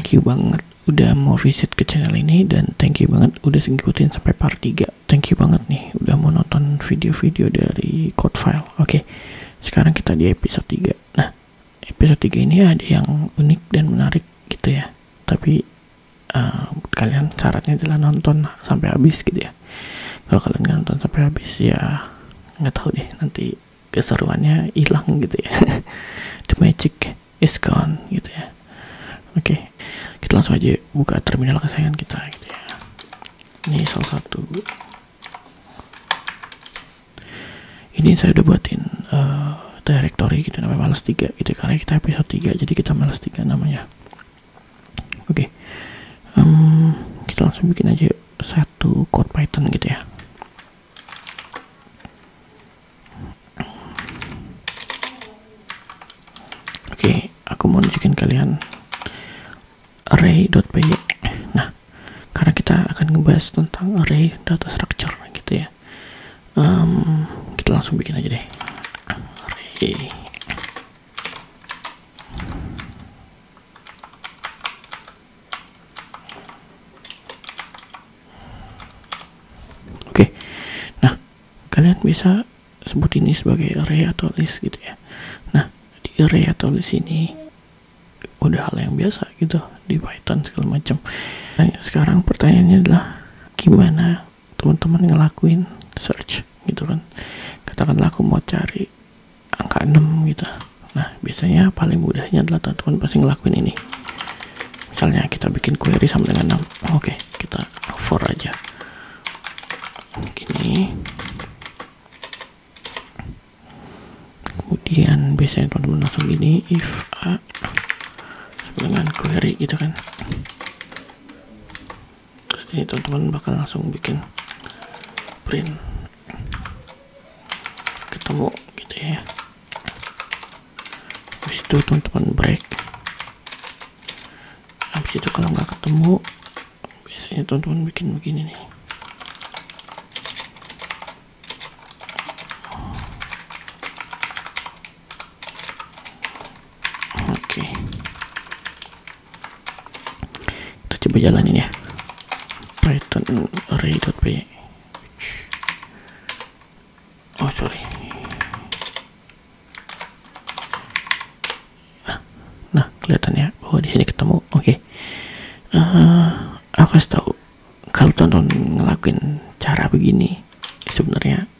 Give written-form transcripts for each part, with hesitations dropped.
thank you banget udah mau visit ke channel ini, dan thank you banget udah ngikutin sampai part 3. Thank you banget nih udah mau nonton video-video dari Code File. Oke, sekarang kita di episode 3. Nah, episode 3 ini ada yang unik dan menarik gitu ya. Tapi kalian syaratnya adalah nonton sampai habis gitu ya. Kalau kalian nggak nonton sampai habis ya nggak tahu deh, nanti keseruannya hilang gitu ya. The magic is gone gitu ya. Oke, kita langsung aja buka terminal kesayangan kita gitu ya. Ini salah satu, ini saya udah buatin directory gitu namanya males 3 gitu, karena kita episode 3 jadi kita males 3 namanya. Oke, kita langsung bikin aja satu code Python gitu ya. Oke, aku mau nunjukin kalian array.py. Nah, karena kita akan ngebahas tentang array data structure gitu ya, kita langsung bikin aja deh array. Oke, nah kalian bisa sebut ini sebagai array atau list gitu ya. Nah, di array atau list ini udah hal yang biasa gitu di Python segala macam. Nah, sekarang pertanyaannya adalah gimana teman-teman ngelakuin search gitu kan. Katakanlah aku mau cari angka 6 gitu. Nah, biasanya paling mudahnya adalah teman-teman pasti ngelakuin ini. Misalnya kita bikin query sama dengan 6. Oke, kita for aja gini. Kemudian biasanya teman-teman langsung gini, if a dengan query gitu kan. Terus ini teman-teman bakal langsung bikin print ketemu gitu ya. Habis itu teman-teman break. Habis itu kalau nggak ketemu, biasanya teman-teman bikin begini nih. Oke, coba jalanin ya Python array.py. Oh sorry. Nah kelihatan ya bahwa di sini ketemu. Oke, aku kasih tahu, kalau tonton ngelakuin cara begini sebenarnya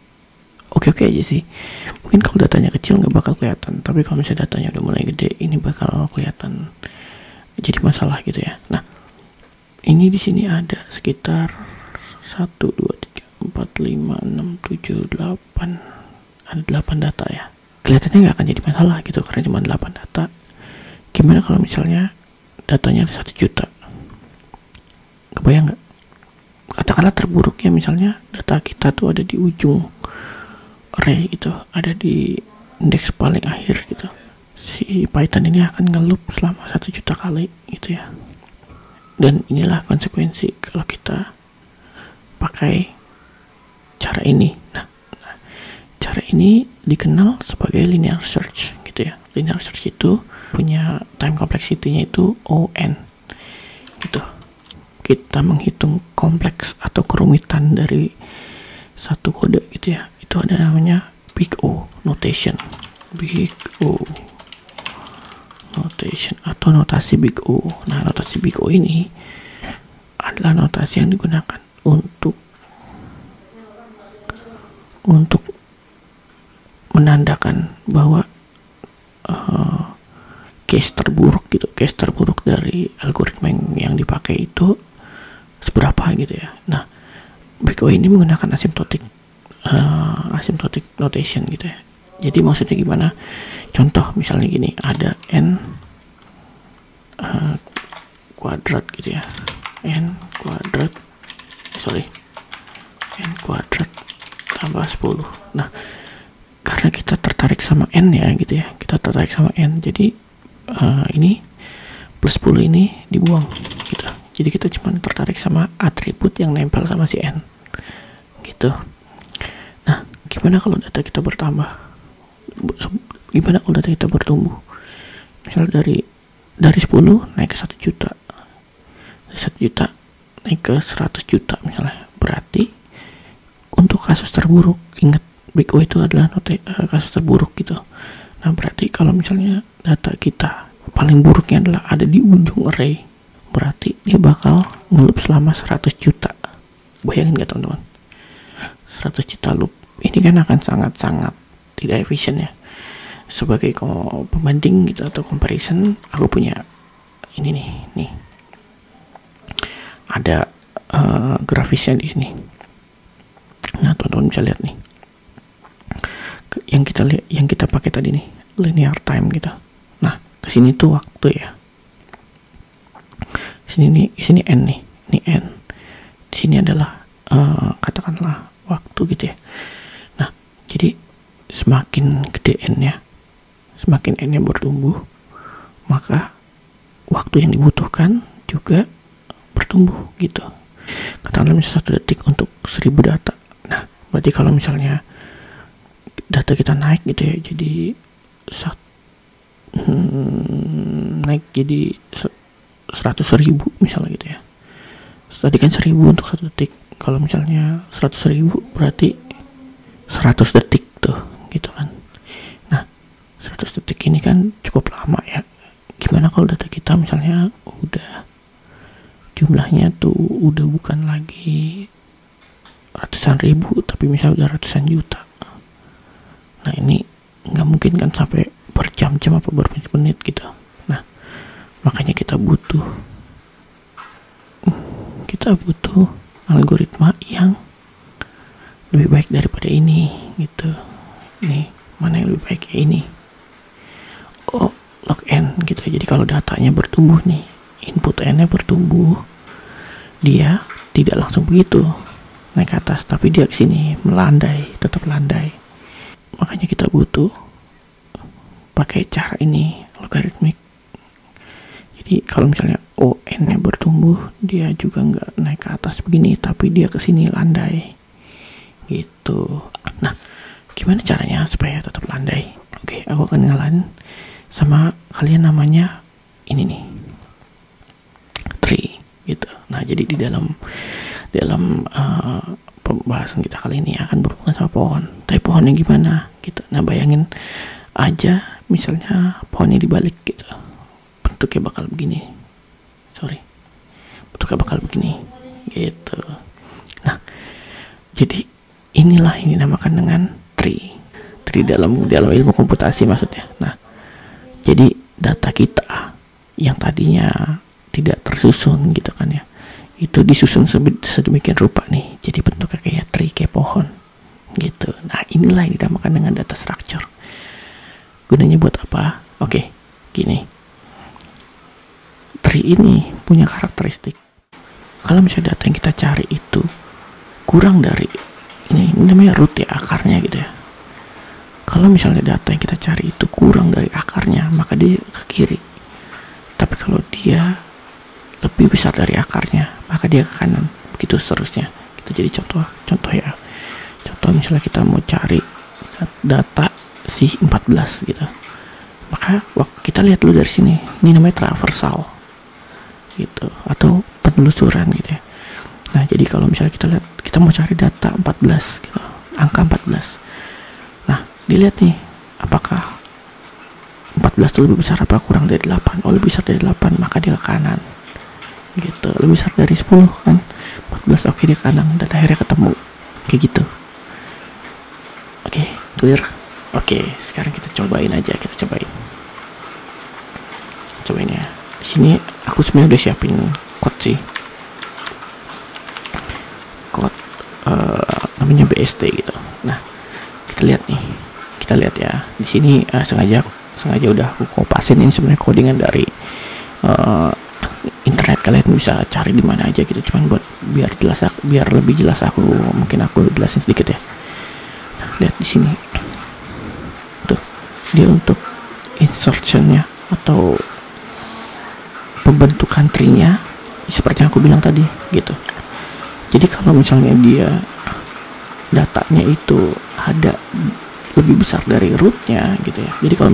oke aja sih. Mungkin kalau datanya kecil nggak bakal kelihatan, tapi kalau misalnya datanya udah mulai gede, ini bakal kelihatan jadi masalah gitu ya. Nah, ini di sini ada sekitar 1, 2, 3, 4, 5, 6, 7, 8, ada 8 data ya. Kelihatannya nggak akan jadi masalah gitu karena cuma 8 data. Gimana kalau misalnya datanya ada 1 juta? Kebayang nggak? Katakanlah terburuknya misalnya data kita tuh ada di ujung array gitu, ada di indeks paling akhir gitu. Si Python ini akan ngeloop selama 1 juta kali gitu ya. Dan inilah konsekuensi kalau kita pakai cara ini. Nah, cara ini dikenal sebagai linear search gitu ya. Linear search itu punya time complexity-nya itu ON gitu. Kita menghitung kompleks atau kerumitan dari satu kode gitu ya. Itu ada namanya big O notation. Big O notation atau notasi big O. Nah, notasi big O ini adalah notasi yang digunakan untuk menandakan bahwa case terburuk gitu, case terburuk dari algoritma yang dipakai itu seberapa gitu ya. Nah, big O ini menggunakan asymptotic notation gitu ya. Jadi maksudnya gimana? Contoh misalnya gini, ada n kuadrat gitu ya, n kuadrat tambah 10. Nah, karena kita tertarik sama n ya gitu ya, kita tertarik sama n, jadi ini plus 10 ini dibuang gitu. Jadi kita cuma tertarik sama atribut yang nempel sama si n gitu. Nah, gimana kalau data kita bertambah? Gimana kalau data kita bertumbuh? Misal dari 10 naik ke 1 juta, 1 juta naik ke 100 juta misalnya. Berarti untuk kasus terburuk, ingat Big O itu adalah kasus terburuk gitu. Nah berarti kalau misalnya data kita paling buruknya adalah ada di ujung array, berarti dia bakal ngeloop selama 100 juta. Bayangin gak teman-teman, 100 juta loop ini kan akan sangat-sangat tidak efisien ya. Sebagai pembanding gitu atau comparison, aku punya ini nih ada grafisnya di sini. Nah teman-teman bisa lihat nih, yang kita pakai tadi nih linear time gitu. Nah kesini tuh waktu ya, sini n nih, ini n, di sini adalah katakanlah waktu gitu ya. Nah jadi semakin gede n-nya, semakin n-nya bertumbuh, maka waktu yang dibutuhkan juga bertumbuh gitu. Katakanlah misalnya 1 detik untuk 1000 data. Nah berarti kalau misalnya data kita naik gitu ya, jadi naik jadi 100.000 misalnya gitu ya. Tadi kan 1000 untuk 1 detik. Kalau misalnya 100.000 berarti 100 detik tuh gitu kan. Nah 100 detik ini kan cukup lama ya. Gimana kalau data kita misalnya udah jumlahnya tuh udah bukan lagi ratusan ribu, tapi misalnya udah ratusan juta. Nah ini nggak mungkin kan sampai berjam-jam apa bermenit-menit gitu. Nah makanya kita butuh algoritma yang lebih baik daripada ini gitu. Nih mana yang lebih baik ya ini, log n gitu. Jadi kalau datanya bertumbuh nih, input n-nya bertumbuh, dia tidak langsung begitu naik ke atas, tapi dia kesini melandai, tetap landai. Makanya kita butuh pakai cara ini, logaritmik. Jadi kalau misalnya n-nya bertumbuh, dia juga nggak naik ke atas begini, tapi dia kesini landai gitu. Nah gimana caranya supaya tetap landai? Oke, aku akan ngalahin sama kalian, namanya ini nih, tree gitu. Nah jadi di dalam pembahasan kita kali ini akan berhubungan sama pohon. Tapi pohonnya gimana gitu. Nah bayangin aja misalnya pohonnya dibalik gitu, bentuknya bakal begini, bentuknya bakal begini gitu. Nah jadi inilah yang dinamakan dengan tree dalam ilmu komputasi maksudnya. Nah jadi data kita yang tadinya tidak tersusun gitu kan ya, itu disusun sedemikian rupa nih, jadi bentuknya kayak tree, kayak pohon gitu. Nah inilah yang dinamakan dengan data structure. Gunanya buat apa? Oke, gini, tree ini punya karakteristik, kalau misalnya data yang kita cari itu kurang dari ini namanya root ya, akarnya gitu ya. Kalau misalnya data yang kita cari itu kurang dari akarnya, maka dia ke kiri. Tapi kalau dia lebih besar dari akarnya, maka dia ke kanan. Begitu seterusnya. Kita jadi contoh ya. Contoh misalnya kita mau cari data si 14 gitu. Maka kita lihat dulu dari sini. Ini namanya traversal gitu, atau penelusuran gitu ya. Nah, jadi kalau misalnya kita mau cari data 14 gitu, angka 14. Nah, dilihat nih apakah 14 itu lebih besar apa kurang dari 8. Oh lebih besar dari 8, maka dia ke kanan gitu. Lebih besar dari 10 kan, 14, oke dia ke kanan, dan akhirnya ketemu kayak gitu. Oke, clear. Oke, sekarang kita cobain aja, cobain ya. Di sini aku sebenarnya udah siapin code sih, code namanya BST gitu. Nah kita lihat ya di sini, sengaja udah aku kopasin. Ini sebenarnya codingan dari internet, kalian bisa cari di mana aja gitu, cuman buat biar lebih jelas aku jelasin sedikit ya. Nah, lihat di sini tuh, dia untuk insertionnya atau pembentukan tree-nya seperti yang aku bilang tadi gitu. Jadi kalau misalnya dia datanya itu ada lebih besar dari rootnya gitu ya. Jadi kalau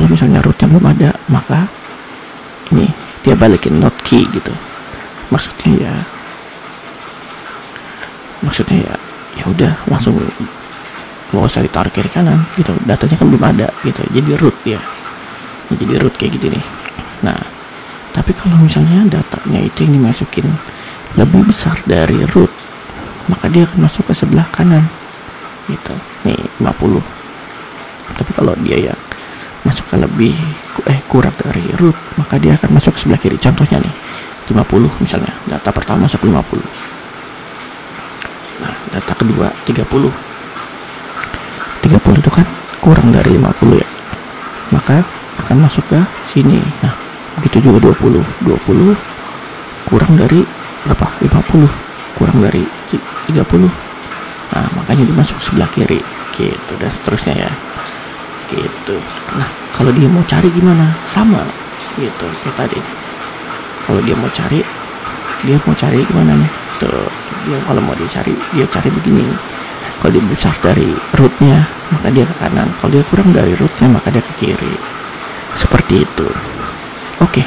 misalnya rootnya belum ada, maka ini dia balikin not key gitu. Maksudnya ya udah langsung nggak usah ditarik kiri kanan gitu, datanya kan belum ada gitu, jadi root ya, jadi root kayak gitu nih. Nah tapi kalau misalnya datanya itu yang dimasukin lebih besar dari root, maka dia akan masuk ke sebelah kanan gitu nih 50. Tapi kalau dia yang masukkan lebih kurang dari root, maka dia akan masuk ke sebelah kiri. Contohnya nih 50 misalnya, data pertama masuk 50. Nah data kedua 30 itu kan kurang dari 50 ya, maka akan masuk ke sini. Nah begitu juga 20 kurang dari berapa, 50 kurang dari 30. Nah makanya dimasuk sebelah kiri gitu, dan seterusnya ya gitu. Nah kalau dia mau cari gimana, sama gitu kayak tadi. Kalau dia mau cari gimana nih tuh, dia kalau mau dicari dia cari begini. Kalau dia besar dari rootnya maka dia ke kanan, kalau dia kurang dari rootnya maka dia ke kiri, seperti itu. Oke,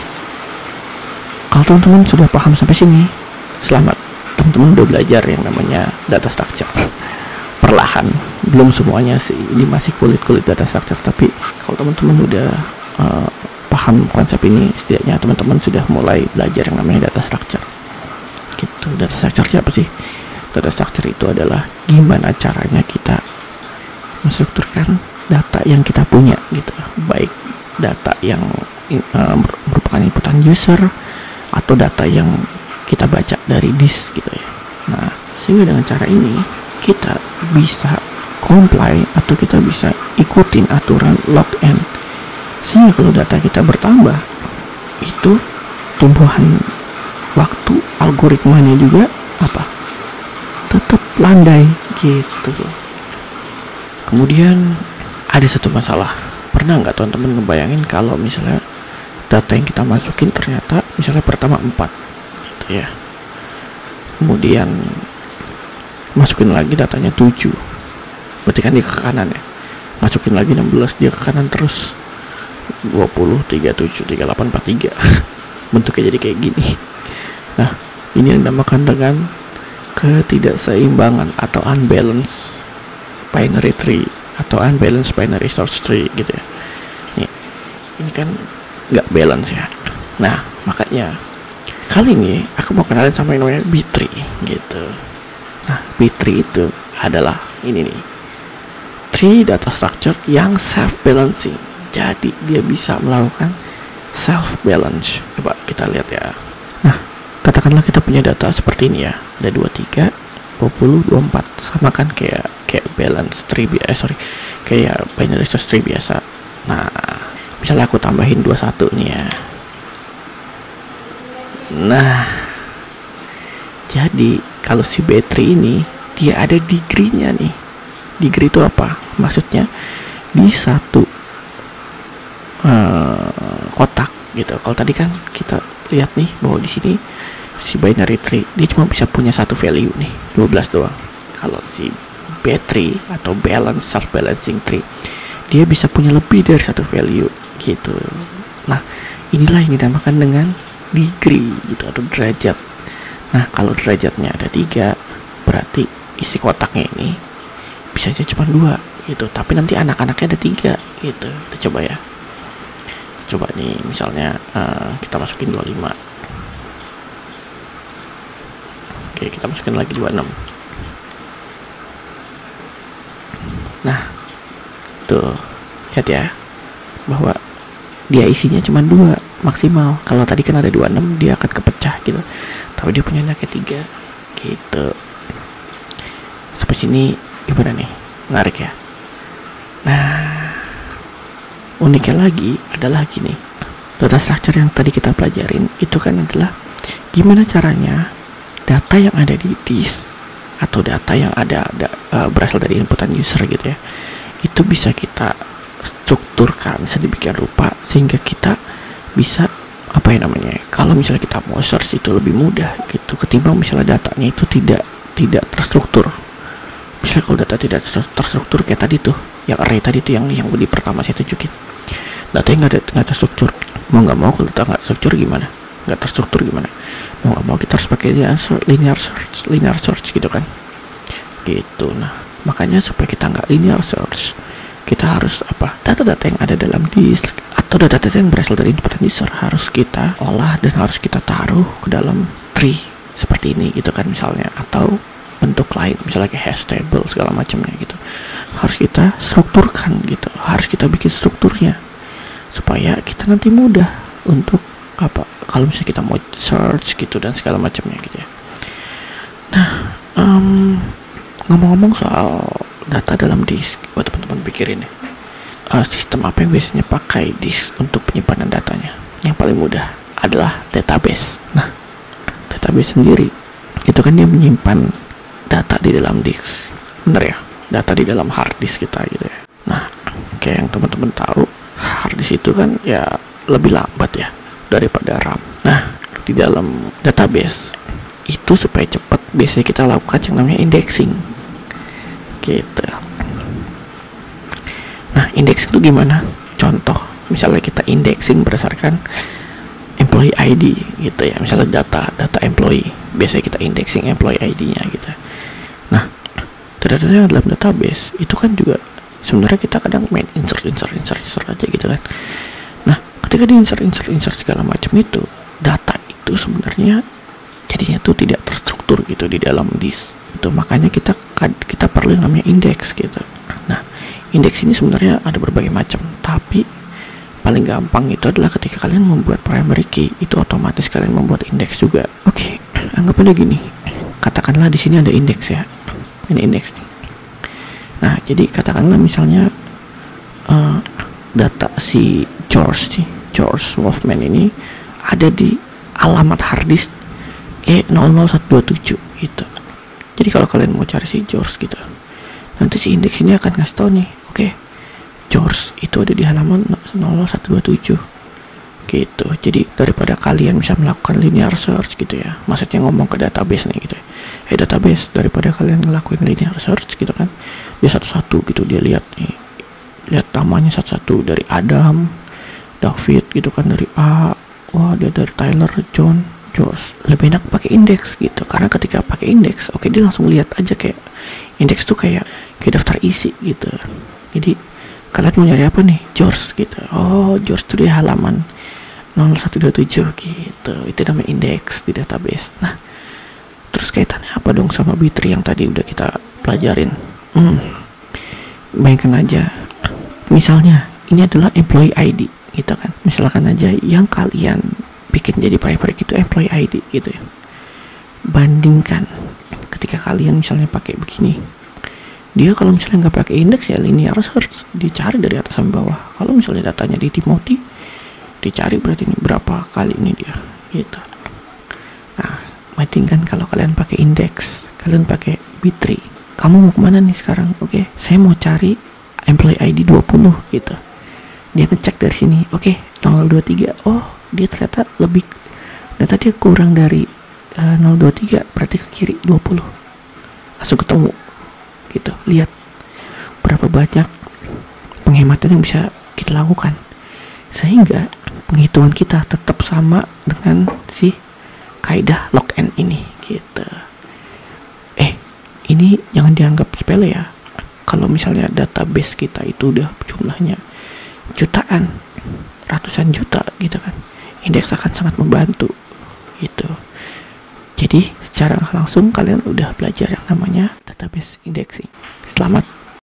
kalau teman-teman sudah paham sampai sini, selamat, teman-teman udah belajar yang namanya data structure perlahan. Belum semuanya sih, ini masih kulit data structure, tapi kalau teman-teman udah paham konsep ini, setidaknya teman-teman sudah mulai belajar yang namanya data structure gitu. Data structure apa sih? Data structure itu adalah gimana caranya kita menstrukturkan data yang kita punya gitu, baik data yang merupakan inputan user atau data yang kita baca dari disk gitu ya. Nah sehingga dengan cara ini kita bisa comply atau kita bisa ikutin aturan log n, sehingga kalau data kita bertambah, itu tumbuhan waktu algoritmanya juga tetap landai gitu. Kemudian ada satu masalah, pernah nggak teman-teman ngebayangin kalau misalnya data yang kita masukin ternyata misalnya pertama 4 gitu ya, kemudian masukin lagi datanya 7, berarti kan dia ke kanan ya, masukin lagi 16 dia ke kanan terus, 20, 37, 38, 43 bentuknya jadi kayak gini. Nah ini yang dinamakan dengan ketidakseimbangan atau unbalanced binary tree atau unbalanced binary source tree gitu ya. Ini kan nggak balance ya. Nah makanya kali ini aku mau kenalin sama yang namanya B-tree gitu. Nah B-tree itu adalah ini nih, tree data structure yang self balancing, jadi dia bisa melakukan self balance. Coba kita lihat ya. Nah katakanlah kita punya data seperti ini ya, ada 23, 20, 24, sama kan kayak balance tree kayak binary source tree biasa. Nah misalnya aku tambahin 21 nih ya. Nah jadi kalau si B-tree ini dia ada degree-nya nih. Degree itu apa? Maksudnya di satu kotak gitu. Kalau tadi kan kita lihat nih bahwa di sini si binary tree dia cuma bisa punya satu value nih, 12 doang. Kalau si B-tree atau balance self balancing tree dia bisa punya lebih dari satu value gitu. Nah inilah yang dinamakan dengan degree gitu atau derajat. Nah kalau derajatnya ada 3, berarti isi kotaknya ini bisa aja cuma 2 gitu, tapi nanti anak-anaknya ada 3 gitu. Kita coba ya, coba nih misalnya kita masukin 25. Oke kita masukin lagi 26. Nah tuh lihat ya bahwa dia isinya cuma 2 maksimal. Kalau tadi kan ada 26 dia akan kepecah gitu, tapi dia punya anaknya 3 gitu. Sampai sini gimana nih, menarik ya. Nah uniknya lagi adalah gini, data structure yang tadi kita pelajarin itu kan adalah gimana caranya data yang ada di disk atau data yang berasal dari inputan user gitu ya, itu bisa kita strukturkan sedemikian rupa sehingga kita bisa kalau misalnya kita mau search itu lebih mudah gitu, ketimbang misalnya datanya itu tidak terstruktur. Misalnya kalau data tidak terstruktur kayak tadi tuh, yang array tadi tuh yang di pertama saya tunjukin, data yang nggak terstruktur, mau nggak mau kalau data nggak terstruktur gimana, nggak terstruktur gimana, mau nggak mau kita harus pakai linear search gitu kan, gitu. Nah makanya supaya kita nggak linear search, kita harus apa, data-data yang ada dalam disk atau data-data yang berasal dari input and user harus kita olah dan harus kita taruh ke dalam tree seperti ini gitu kan misalnya, atau bentuk lain misalnya kayak hash table segala macamnya gitu, harus kita strukturkan gitu, harus kita bikin strukturnya supaya kita nanti mudah untuk apa, kalau misalnya kita mau search gitu dan segala macamnya gitu ya. Nah ngomong-ngomong soal data dalam disk, buat teman-teman pikirin ya, sistem apa yang biasanya pakai disk untuk penyimpanan datanya? Yang paling mudah adalah database. Nah database sendiri itu kan dia menyimpan data di dalam disk, bener ya, data di dalam hard disk kita gitu ya. Nah kayak yang teman-teman tahu, hard disk itu kan ya lebih lambat ya daripada RAM. Nah di dalam database itu supaya cepat biasanya kita lakukan yang namanya indexing gitu. Nah indexing itu gimana? Contoh misalnya kita indexing berdasarkan employee ID gitu ya, misalnya data employee, biasanya kita indexing employee ID-nya gitu. Nah data-data yang dalam database itu kan juga sebenarnya kita kadang main insert aja gitu kan. Nah ketika di insert segala macam itu, data itu sebenarnya jadinya tuh tidak terstruktur gitu di dalam disk itu, makanya kita perlu yang namanya indeks gitu. Nah indeks ini sebenarnya ada berbagai macam, tapi paling gampang itu adalah ketika kalian membuat primary key, itu otomatis kalian membuat indeks juga. Oke, anggap aja gini, katakanlah di sini ada indeks ya, ini indeks nih. Nah jadi katakanlah misalnya data si George Wolfman ini ada di alamat harddisk E00127 gitu. Jadi kalau kalian mau cari si George gitu, nanti si indeks ini akan ngasih tau nih, oke, George itu ada di halaman 0127 gitu. Jadi daripada kalian bisa melakukan linear search gitu ya, maksudnya ngomong ke database nih gitu ya, database, daripada kalian ngelakuin linear search gitu kan, dia satu-satu gitu, dia lihat nih, lihat namanya satu-satu dari Adam, David gitu kan, dari A, wah dia dari Tyler, John, George. Lebih enak pakai indeks gitu, karena ketika pakai indeks, oke, dia langsung lihat aja, kayak indeks tuh kayak daftar isi gitu. Jadi kalian mau nyari apa nih, George gitu, oh George tuh di halaman 0127 gitu, itu namanya indeks di database. Nah terus kaitannya apa dong sama B3 yang tadi udah kita pelajarin? Bayangkan aja, misalnya ini adalah employee ID gitu kan, misalkan aja yang kalian bikin jadi primary itu employee ID gitu ya. Bandingkan ketika kalian misalnya pakai begini, dia kalau misalnya nggak pakai indeks ya linear search, dicari dari atas sampai bawah. Kalau misalnya datanya di Timothy, dicari berarti ini berapa kali ini dia gitu. Nah bandingkan kalau kalian pakai indeks, kalian pakai B3, kamu mau kemana nih sekarang? Oke, saya mau cari employee ID 20 gitu. Dia ngecek dari sini, oke, tanggal 23, oh dia ternyata lebih, data dia kurang dari 023, berarti ke kiri 20, langsung ketemu gitu. Lihat berapa banyak penghematan yang bisa kita lakukan, sehingga penghitungan kita tetap sama dengan si kaidah log n ini gitu. Ini jangan dianggap sepele ya. Kalau misalnya database kita itu udah jumlahnya jutaan, ratusan juta gitu kan, indeks akan sangat membantu gitu. Jadi secara langsung kalian udah belajar yang namanya database indexing. Selamat